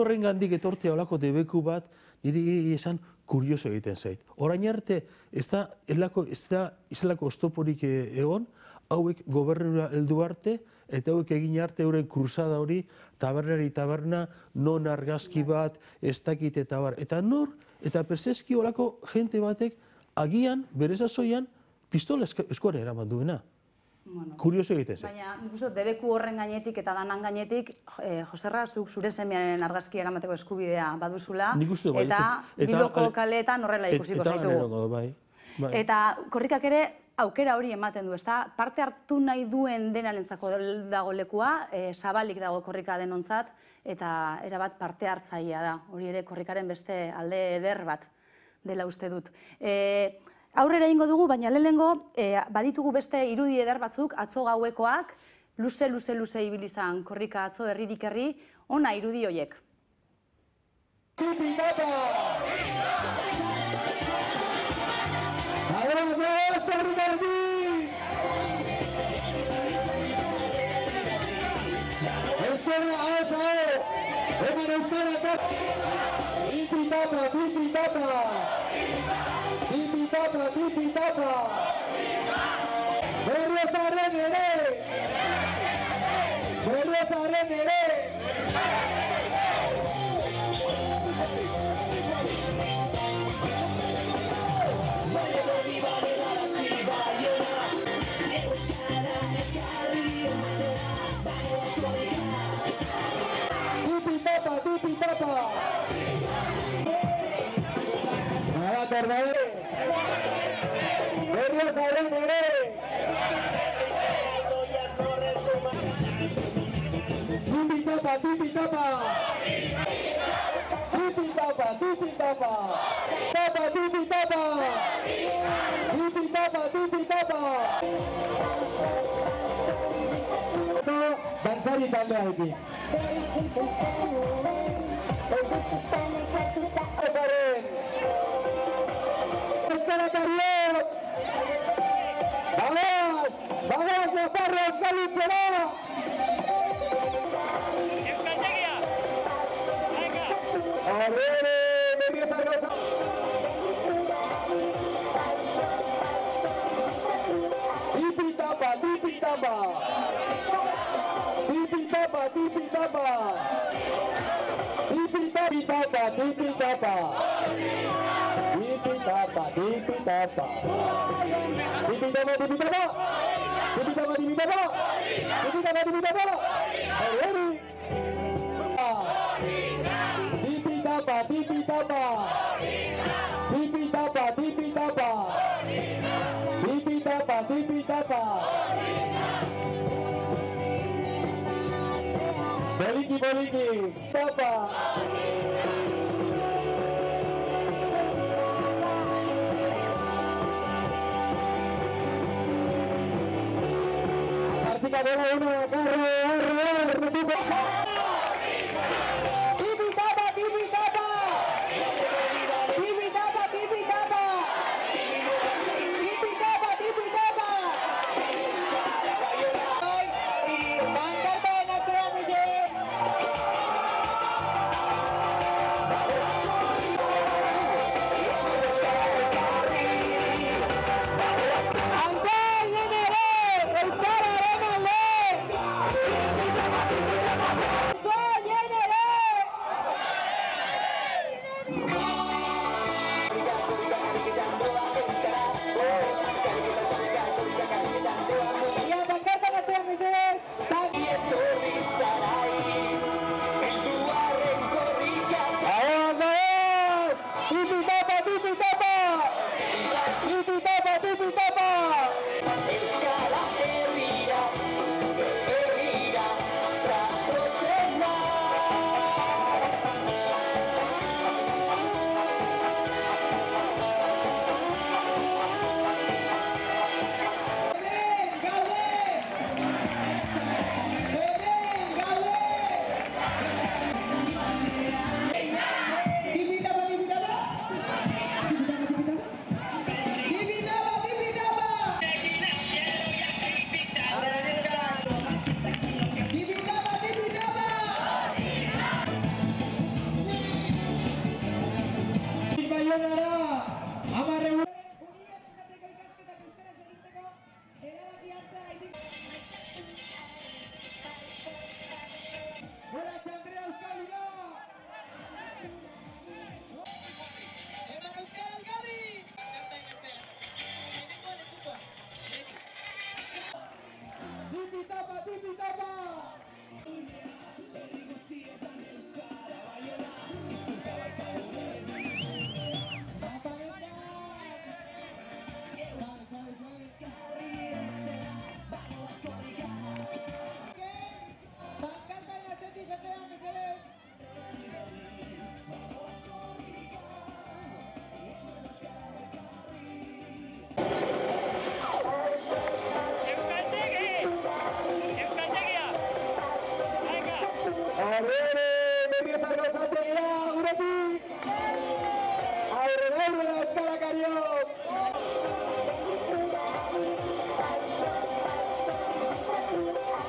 horren gandik etortea olako debeku bat, niri esan kurioso egiten zait. Orain arte, ez da izalako oztoporik egon, hauek gobernura heldu arte, eta hauek egin arte euren kruzada hori, tabernari taberna, non argazki bat, ez dakit eta bar. Eta nor, eta perseski olako jente batek, agian, bere sasoian, pistola eskuaren eraman duena. Kurioso egiten zen. Baina, nik uste dut, debeku horren gainetik eta danan gainetik, Joserra, zuk zure semearen argazki eramateko eskubidea baduzula, eta Bilboko kaleetan horrela ikusiko zaitugu. Eta korrikak ere aukera hori ematen du, ezta? Parte hartu nahi duen denarentzako dago lekua, zabalik dago korrika denontzat, eta erabat parte hartzailea da. Hori ere korrikaren beste alde eder bat dela uste dut. Aurrera egingo dugu, baina lehenengo baditugu beste irudi eder batzuk, atzo gauekoak, luze ibili izan korrika atzo herririk herri, ona irudi hoiek. Dantzari taldearekin. Euskarakariok! Bagoaz! Bagoaz Nafarroa euskalitzera! Euskaltegia! Arrere! Tipitapa! Tipitapa! Tipitapa! Tipitapa! Tipitapa! Tipitapa! Tipitapa! Tipitapa! Tipitapa! Tipitapa! Tipitapa! Tipitapa! Tipitapa! Tipitapa! Arrere! Tipitapa! Tipitapa! Tipitapa! Tipitapa! Tipitapa! Tipitapa! Boliki! Tapa! Artika dela una ¡Vamos! Aurrera, berriozako txategia, guretik! Aurrera, Euskara Kariok!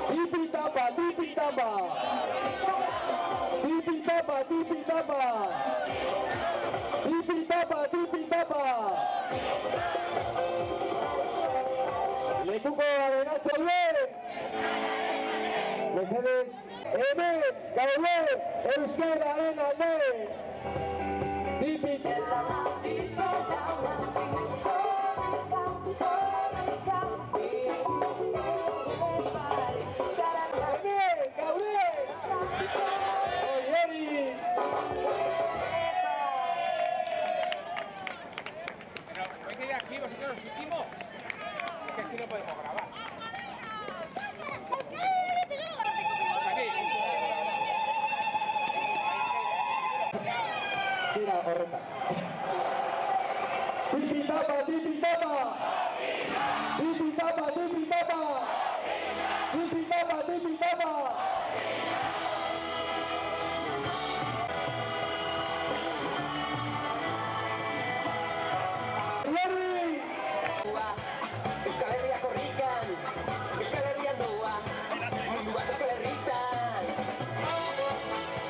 Tipi-tapa! Tipi-tapa! Tipi-tapa! Tipi-tapa! Lekuko aberatze duen! Mesedez, hemen gaude euskararen alde! Hemen gaude! Oieri! Aquí vosotros nos últimos, que aquí no podemos grabar. Zira horretan. Tipi-tapa! Tipi-tapa! Tipi-tapa! Tipi-tapa! Tipi-tapa! Tipi-tapa! Larry! Euskal Herria korrikan, Euskal Herria doa, mundu bat Euskal Herritan.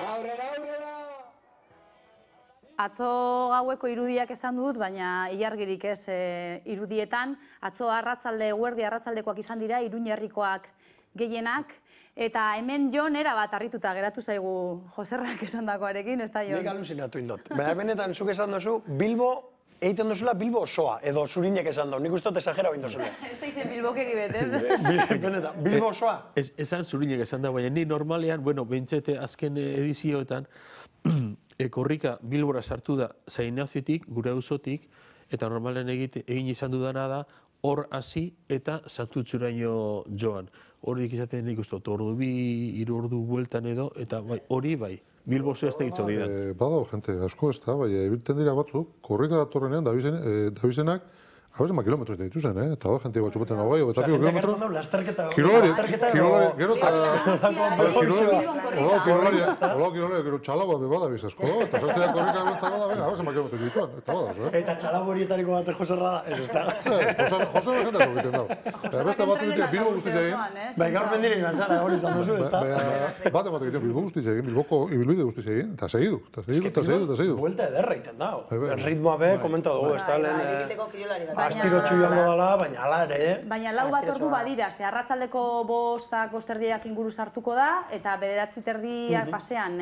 Aurrera, aurrera! Atzo gaueko irudiak esan dut, baina ilargirik ez irudietan. Atzo eguerdi arratsaldekoak izan dira, Iruñerrikoak gehienak. Eta hemen Jon erabat harrituta geratu zaigu Joserrak esandakoarekin, ez da Jon? Nik aluzinatu indot. Baina benetan zuk esan duzu, Bilbo egiten duzula Bilbo osoa, edo Zurinek esan du. Nik uste dut exagera egin duzula. Ez da izen Bilbokeri bet, Benetan, Bilbo osoa? Esan Zurinek esan da, baina ni normalean, bentsete azken edizioetan, korrika Bilbora sartu da Zainaziotik, gure auzotik, eta normalean egin izan dudana da, hor hasi eta Santutzuraino joan. Horik izaten nik uste, ordu bi, 3 ordu bueltan edo, eta hori bai, Bilbo osoa ez da egitzo didan. Badago, jente, asko ez da, bai, ibiltzen dira batzuk, korrika datorrenean, Dabizenak, abezema kilometroetan dituzen, eta da, jente batxu beten hogei, eta piko kilometro. Kilolari, gero txalagoa beba Dabiz asko, eta sartzea korrika beltza bada, abezema kilometro dituan, eta bada, Eta txalago horietariko bat Joserra da, ez da? Joserra jente asko egiten dago. Beste bat dute, Bilbo guztiz egin. Bai, gaur mendire izan zara, hori izan duzu, ez da? Bat egiten Bilbo guztiz egin, Bilboko ibilbide guztiz egin, eta segidu. Buelta ederra iten dago. Ritmoa be, komenta dugu, ez da, lehen... Astirotxu joango dela, baina ala ere. Baina 4 ordu badira, ze arratsaldeko 5 inguru sartuko da, eta 9:30 pasean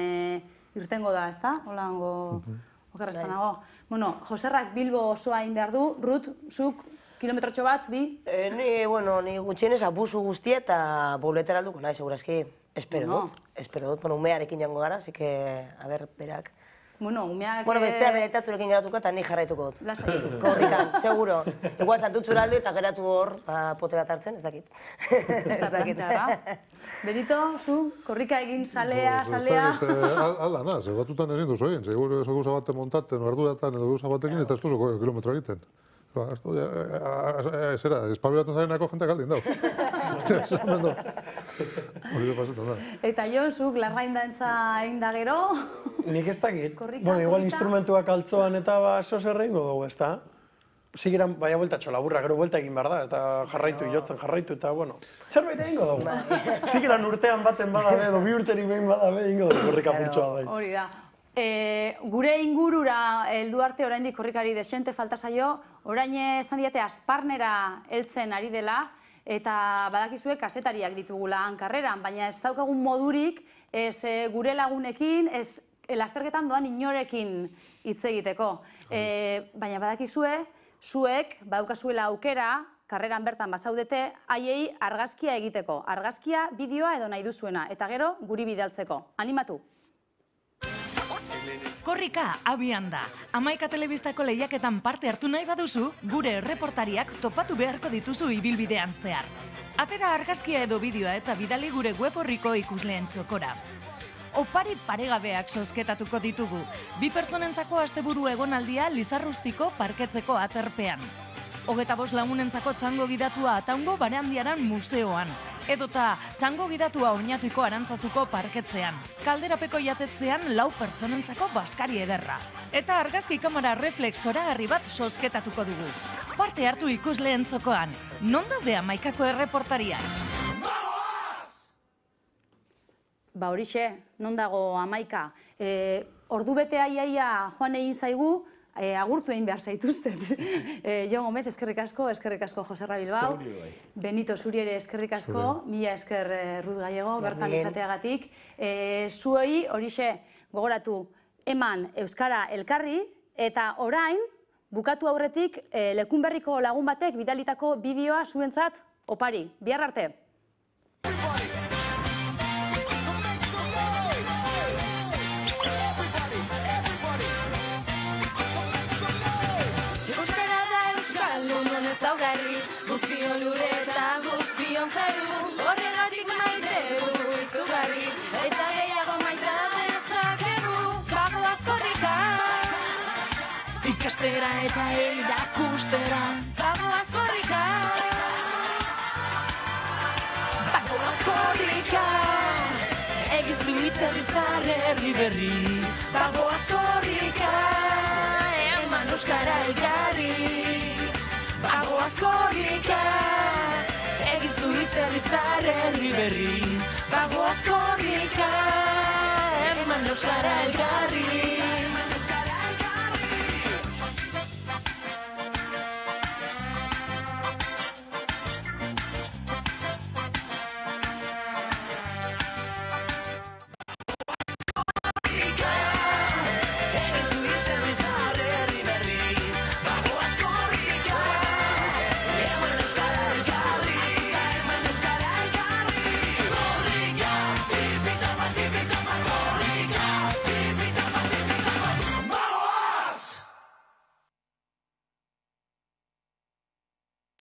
irtengo da, ez da? Holango okerreztan nago. Bueno, Joserrak Bilbo osoa egin behar du, Rut, zuk kilometrotxo bat, bi? Ni gutxienez abusu guztia eta boletera alduko nahi, segurazki. Espero dut, umearekin jango gara, así que, a ber, berak. Umeak... bestea bedetatzurekin geratuko eta nik jarraituko dut. Lasai. Korrikan, seguro. Igual Santutzura aldu eta geratu hor pote bat hartzen, ez dakit. Ez dakit. Benito, zu, korrika egin salea... Alda, naz, batutan ezin duzu egin. Seguro gauza baten montaten, arduratan edo gauza batekin eta ez duzu kilometro egiten. Zera, espabilatzen zarenako jenteak aldin dago. Hori da pasutan da. Eta Jon, zuk larraindantza egin da gero? Nik ez dakit. Bueno, igual instrumentuak altzoan eta zozer egingo dugu, ez da? Sigiran, baina bueltatxo laburra, gero buelta egin behar da, eta jarraitu, jotzen jarraitu, eta, bueno, zerbait egingo dugu. Sigiran urtean baten badabe, edo 2 urteri behin badabe, egingo dugu korrika purtsoa bai. Hori da. Gure ingurura heldu arte oraindik korrikari desente falta zaio, orain esan diate Asparnera heltzen ari dela, eta badakizue kazetariak ditugula hankarreran, baina ez daukagun modurik ez gure lagunekin, ez lasterketan doan inorekin hitz egiteko. Baina badakizue, zuek badaukazuela aukera, karreran bertan bazaudete, haiei argazkia egiteko. Argazkia, bideoa edo nahi duzuena, eta gero guri bidaltzeko. Animatu! Korrika abian da. Hamaika telebistako lehiaketan parte hartu nahi baduzu, gure erreportariak topatu beharko dituzu ibilbidean zehar. Atera argazkia edo bideoa eta bidali gure web horriko ikusleen txokora. Opari paregabeak sosketatuko ditugu. 2 pertsonentzako asteburu egonaldia Lizarrustiko parketzeko aterpean. 25 lagunentzako txango gidatua Ataungo Barandiaran museoan. Edota txango gidatua Oñatuiko Arantzazuko parketzean. Kalderapeko jatetzean 4 pertsonentzako baskari ederra. Eta argazki kamera reflex zoragarri bat sosketatuko dugu. Parte hartu ikusleen txokoan. Non daude Amaikako erreportariak? Ba horixe, non dago Amaika. Ordu bete aiaia joan egin zaigu, agurtu egin behar zaituztet. Jon Gomez, eskerrik asko Joserra Bilbao. Benito, zuri ere eskerrik asko, mila esker Ruth Gallego, bertan izateagatik. Zuei horixe gogoratu, eman Euskara elkarri, eta orain, bukatu aurretik, Lekunberriko lagun batek bidalitako bideoa zuentzat opari. Bihar arte! Ezaugarri, guztion lure eta guztion zaru, horregatik maite du izugarri, eta gehiago maita dezakegu, bagoaz korrika. Ikastera eta erakustera, bagoaz korrika. Bagoaz korrika, egiztu itzerrizar herri berri, bagoaz korrika, eman euskara elkarri. Bagoaz korrika, egiztu itzerrizar herri berri. Bagoaz korrika, eman euskara elkarri.